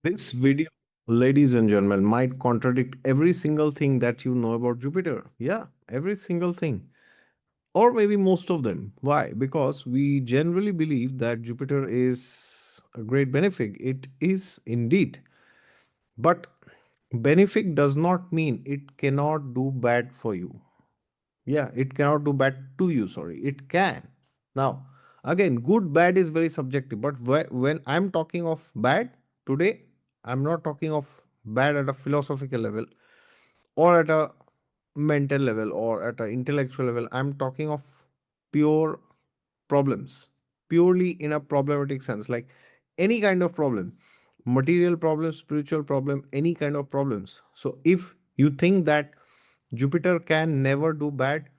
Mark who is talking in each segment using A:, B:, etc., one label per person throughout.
A: This video, ladies and gentlemen, might contradict every single thing that you know about Jupiter. Yeah, every single thing. Or maybe most of them. Why? Because we generally believe that Jupiter is a great benefic. It is indeed. But benefic does not mean it cannot do bad for you. Yeah, it cannot do bad to you, sorry. It can. Now, again, good, bad is very subjective. But when I'm talking of bad today, I'm not talking of bad at a philosophical level or at a mental level or at an intellectual level. I'm talking of pure problems, purely in a problematic sense, like any kind of problem, material problem, spiritual problem, any kind of problems. So if you think that Jupiter can never do bad,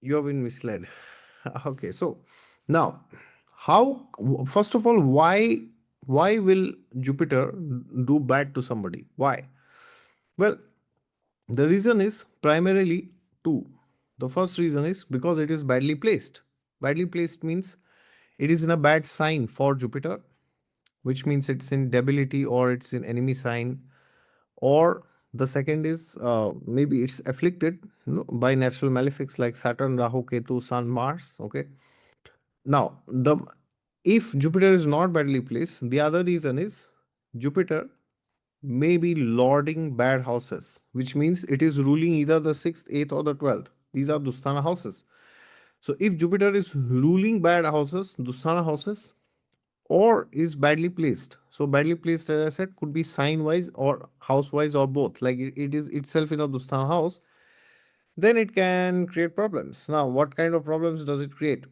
A: you have been misled. Okay, so now, how, first of all, why will Jupiter do bad to somebody? Why? Well, the reason is primarily two. The first reason is because it is badly placed. Badly placed means it is in a bad sign for Jupiter, which means it's in debility or it's in enemy sign. Or the second is maybe it's afflicted, by natural malefics like Saturn, Rahu, Ketu, Sun, Mars. Okay. Now, the if Jupiter is not badly placed, the other reason is Jupiter may be lording bad houses, which means it is ruling either the 6th, 8th, or the 12th. These are Dusthana houses. So if Jupiter is ruling bad houses, Dusthana houses, or is badly placed. So badly placed, as I said, could be sign wise or house wise or both. Like it is itself in a Dusthana house, then it can create problems. Now, what kind of problems does it create?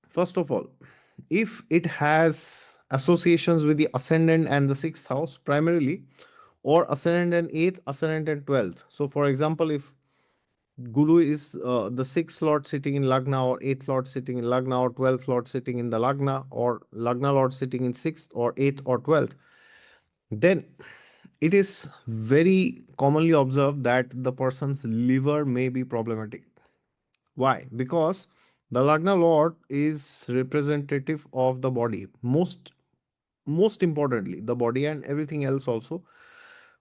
A: First of all, if it has associations with the ascendant and the sixth house primarily, or ascendant and eighth, ascendant and 12th. So, for example, if Guru is the sixth lord sitting in Lagna, or eighth lord sitting in Lagna, or 12th lord sitting in the Lagna, or Lagna lord sitting in sixth, or eighth, or 12th, then it is very commonly observed that the person's liver may be problematic. Why? Because the Lagna Lord is representative of the body. Most importantly, the body and everything else also,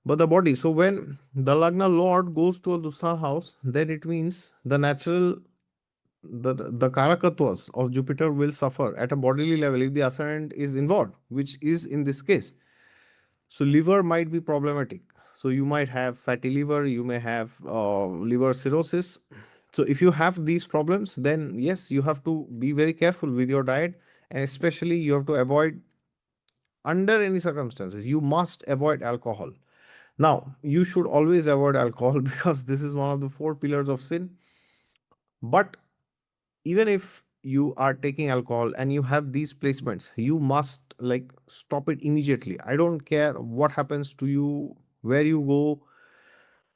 A: but the body. So when the Lagna Lord goes to a Dusha house, then it means the natural the karakatwas of Jupiter will suffer at a bodily level if the ascendant is involved, which is in this case. So liver might be problematic. So you might have fatty liver, you may have liver cirrhosis. So if you have these problems, then yes, you have to be very careful with your diet, and especially you have to avoid, under any circumstances, you must avoid alcohol. Now, you should always avoid alcohol because this is one of the four pillars of sin. But even if you are taking alcohol and you have these placements, you must like stop it immediately. I don't care what happens to you, where you go,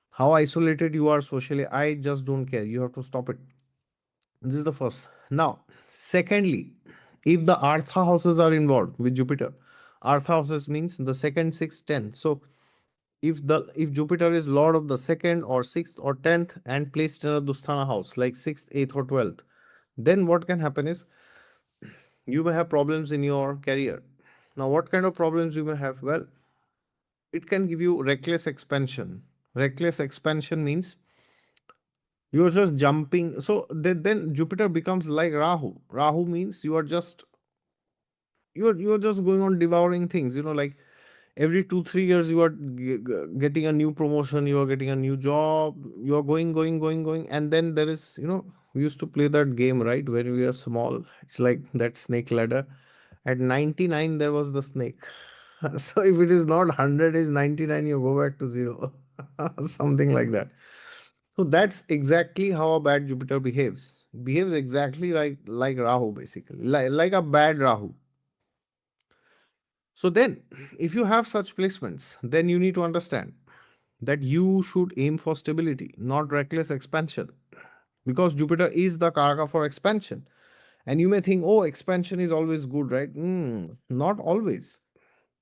A: how isolated you are socially. I just don't care. You have to stop it. This is the first. Now, secondly, if the Artha houses are involved with Jupiter, Artha houses means the second, sixth, tenth. So if Jupiter is Lord of the second or sixth or tenth and placed in a Dusthana house like sixth, eighth, or 12th, then what can happen is you may have problems in your career. Now, what kind of problems you may have? Well, it can give you reckless expansion. Reckless expansion means you're just jumping. So then Jupiter becomes like Rahu. Rahu means you're just going on devouring things. Like every 2 3 years you are getting a new promotion, you are getting a new job, you are going, and then there is, we used to play that game, right, when we were small. It's like that snake ladder. At 99 there was the snake. So if it is not 100, is 99, you go back to zero. Something like that. So that's exactly how a bad Jupiter behaves exactly like Rahu, basically, like a bad Rahu. So then, if you have such placements, then you need to understand that you should aim for stability, not reckless expansion, because Jupiter is the karaka for expansion. And you may think, oh, expansion is always good, right? Not always.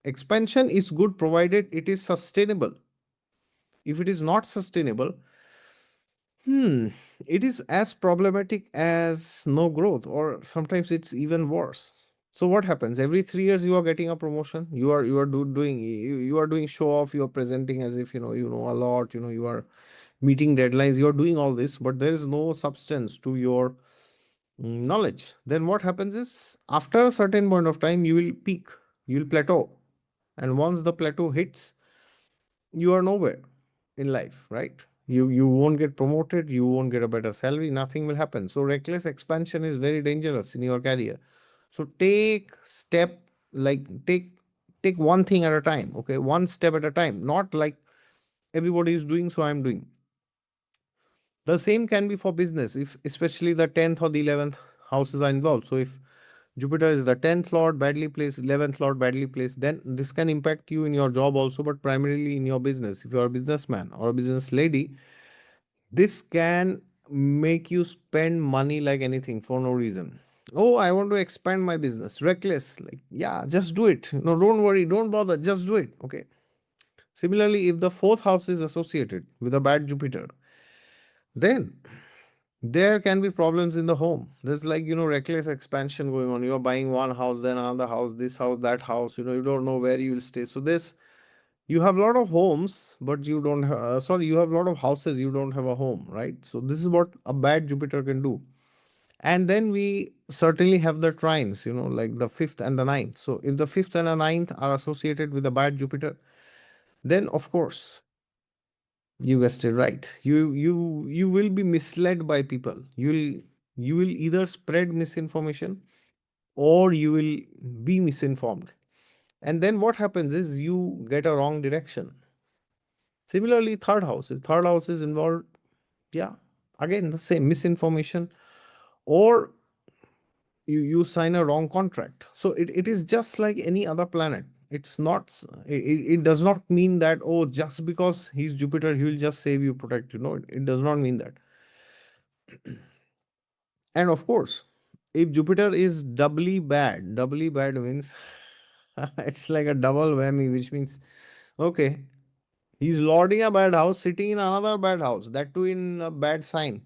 A: Expansion is good provided it is sustainable. If it is not sustainable, it is as problematic as no growth, or sometimes it's even worse. So what happens? Every 3 years you are getting a promotion. You are doing show off. You are presenting as if you know a lot. You are meeting deadlines. You are doing all this, but there is no substance to your knowledge. Then what happens is, after a certain point of time, you will peak. You will plateau, and once the plateau hits, you are nowhere in life, right? You won't get promoted. You won't get a better salary. Nothing will happen. So reckless expansion is very dangerous in your career. So take one thing at a time, okay? One step at a time, not like everybody is doing, so I'm doing. The same can be for business, if especially the 10th or the 11th houses are involved. So if Jupiter is the 10th lord badly placed, 11th lord badly placed, then this can impact you in your job also, but primarily in your business. If you're a businessman or a business lady, this can make you spend money like anything for no reason. Oh, I want to expand my business. Reckless. Like, yeah, just do it. No, don't worry, don't bother, just do it. Okay. Similarly, if the fourth house is associated with a bad Jupiter, then there can be problems in the home. There's reckless expansion going on. You're buying one house, then another house, this house, that house. You don't know where you will stay. So this, you have a lot of homes, but you don't have, sorry, you have a lot of houses, you don't have a home, right? So this is what a bad Jupiter can do. And then we certainly have the trines, like the fifth and the ninth. So if the fifth and the ninth are associated with a bad Jupiter, then of course, you guessed it right. You will be misled by people. You will either spread misinformation, or you will be misinformed. And then what happens is you get a wrong direction. Similarly, third house is involved. Yeah, again the same misinformation, or you sign a wrong contract. So it is just like any other planet. It's not it does not mean that, oh, just because he's Jupiter, he will just save you, protect you. No, it does not mean that. And of course, if Jupiter is doubly bad means it's like a double whammy, which means, okay, he's lording a bad house, sitting in another bad house, that too in a bad sign.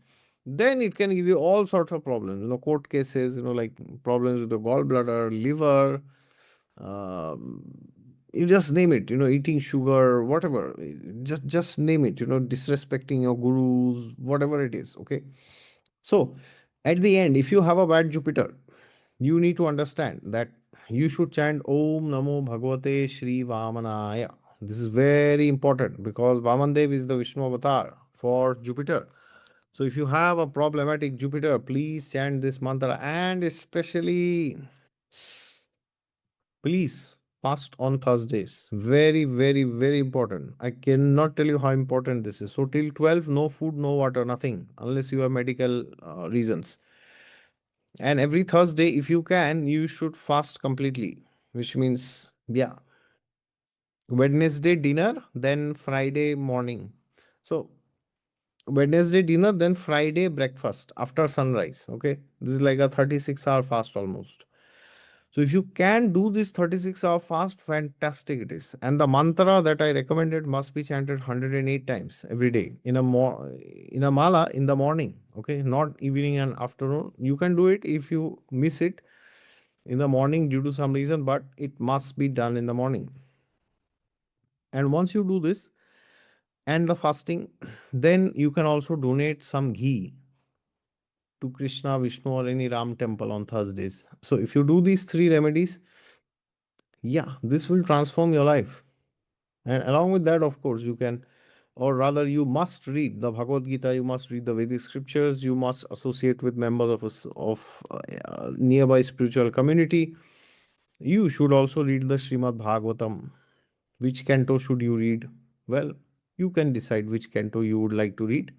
A: Then it can give you all sorts of problems, court cases, like problems with the gallbladder, liver, um, you just name it, eating sugar, whatever. Just name it, disrespecting your gurus, whatever it is. Okay. So at the end, if you have a bad Jupiter, you need to understand that you should chant Om Namo Bhagavate Shri Vamanaya. This is very important because Vamandev is the Vishnu avatar for Jupiter. So if you have a problematic Jupiter, please chant this mantra, and especially please fast on Thursdays. Very, very, very important. I cannot tell you how important this is. So till 12, no food, no water, nothing, unless you have medical reasons. And every Thursday, if you can, you should fast completely, which means, yeah, Wednesday dinner, then Friday morning. So Wednesday dinner, then Friday breakfast after sunrise. Okay. This is like a 36-hour fast almost. So if you can do this 36-hour fast, fantastic it is. And the mantra that I recommended must be chanted 108 times every day in a mala in the morning. Okay, not evening and afternoon. You can do it if you miss it in the morning due to some reason, but it must be done in the morning. And once you do this and the fasting, then you can also donate some ghee to Krishna, Vishnu, or any Ram temple on Thursdays. So if you do these three remedies, yeah, this will transform your life. And along with that, of course, you can, or rather, you must read the Bhagavad Gita, you must read the Vedic scriptures, you must associate with members of nearby spiritual community. You should also read the Srimad Bhagavatam. Which canto should you read? Well, you can decide which canto you would like to read.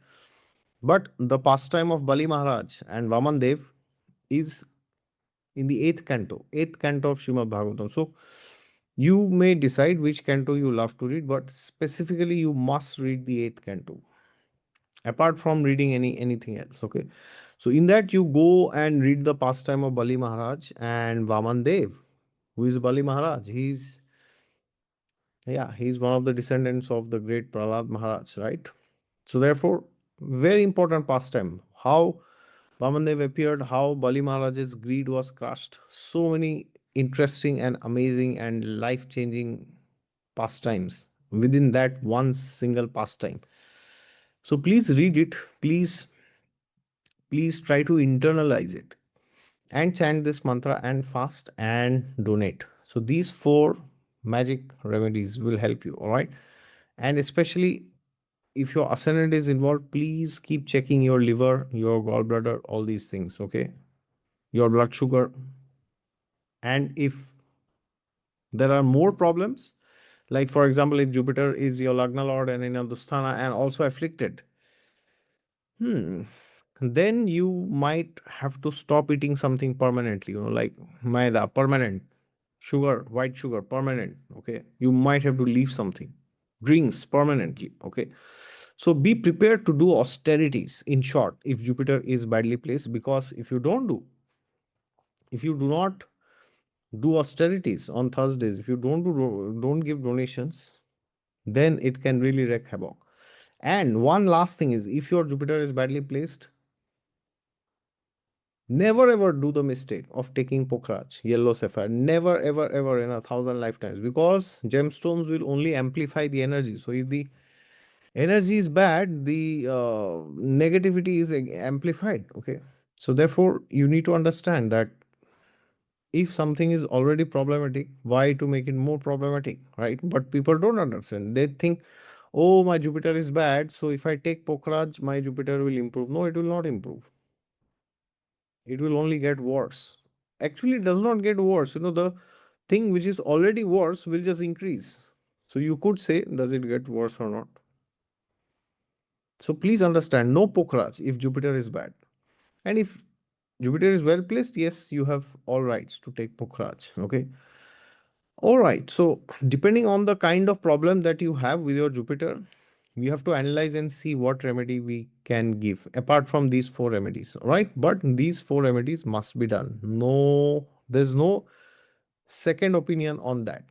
A: But the pastime of Bali Maharaj and Vamandev is in the eighth canto of Srimad Bhagavatam. So you may decide which canto you love to read, but specifically you must read the eighth canto, apart from reading anything else. Okay. So in that you go and read the pastime of Bali Maharaj and Vamandev. Who is Bali Maharaj? He's one of the descendants of the great Prahlad Maharaj, right? So therefore, very important pastime. How Vamandev appeared, how Bali Maharaj's greed was crushed. So many interesting and amazing and life changing pastimes within that one single pastime. So please read it. Please try to internalize it and chant this mantra and fast and donate. So these four magic remedies will help you. All right. And especially if your ascendant is involved, please keep checking your liver, your gallbladder, all these things. Okay. Your blood sugar. And if there are more problems, like for example, if Jupiter is your Lagna Lord and in Adusthana and also afflicted, hmm, then you might have to stop eating something permanently, like maida, permanent, sugar, white sugar, permanent. Okay. You might have to leave something, drinks permanently. Okay. So be prepared to do austerities in short if Jupiter is badly placed, because if you do not do austerities on Thursdays, if you don't give donations, then it can really wreak havoc. And one last thing is, if your Jupiter is badly placed, never ever do the mistake of taking Pokraj, yellow sapphire. Never ever ever in a thousand lifetimes, because gemstones will only amplify the energy. So if the energy is bad, the negativity is amplified. Okay. So therefore, you need to understand that if something is already problematic, why to make it more problematic, right? But people don't understand. They think, oh, my Jupiter is bad, so if I take Pokraj, my Jupiter will improve. No, it will not improve. It will only get worse. Actually, it does not get worse. The thing which is already worse will just increase. So you could say, does it get worse or not? So please understand, no Pokraj if Jupiter is bad. And if Jupiter is well placed, yes, you have all rights to take Pokraj. Okay. All right. So, depending on the kind of problem that you have with your Jupiter, we have to analyze and see what remedy we can give apart from these four remedies. All right. But these four remedies must be done. No, there's no second opinion on that.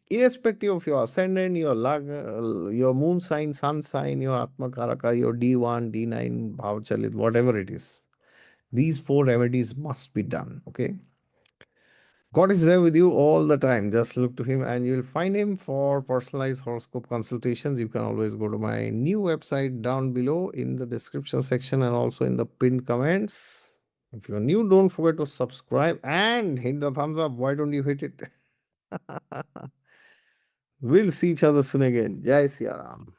A: Irrespective of your ascendant, your moon sign, sun sign, your Atma Karaka, your D1, D9, Bhavachalit, whatever it is, these four remedies must be done. Okay. God is there with you all the time. Just look to Him and you'll find Him. For personalized horoscope consultations, you can always go to my new website down below in the description section and also in the pinned comments. If you're new, don't forget to subscribe and hit the thumbs up. Why don't you hit it? We'll see each other soon again. Jai Siya Ram.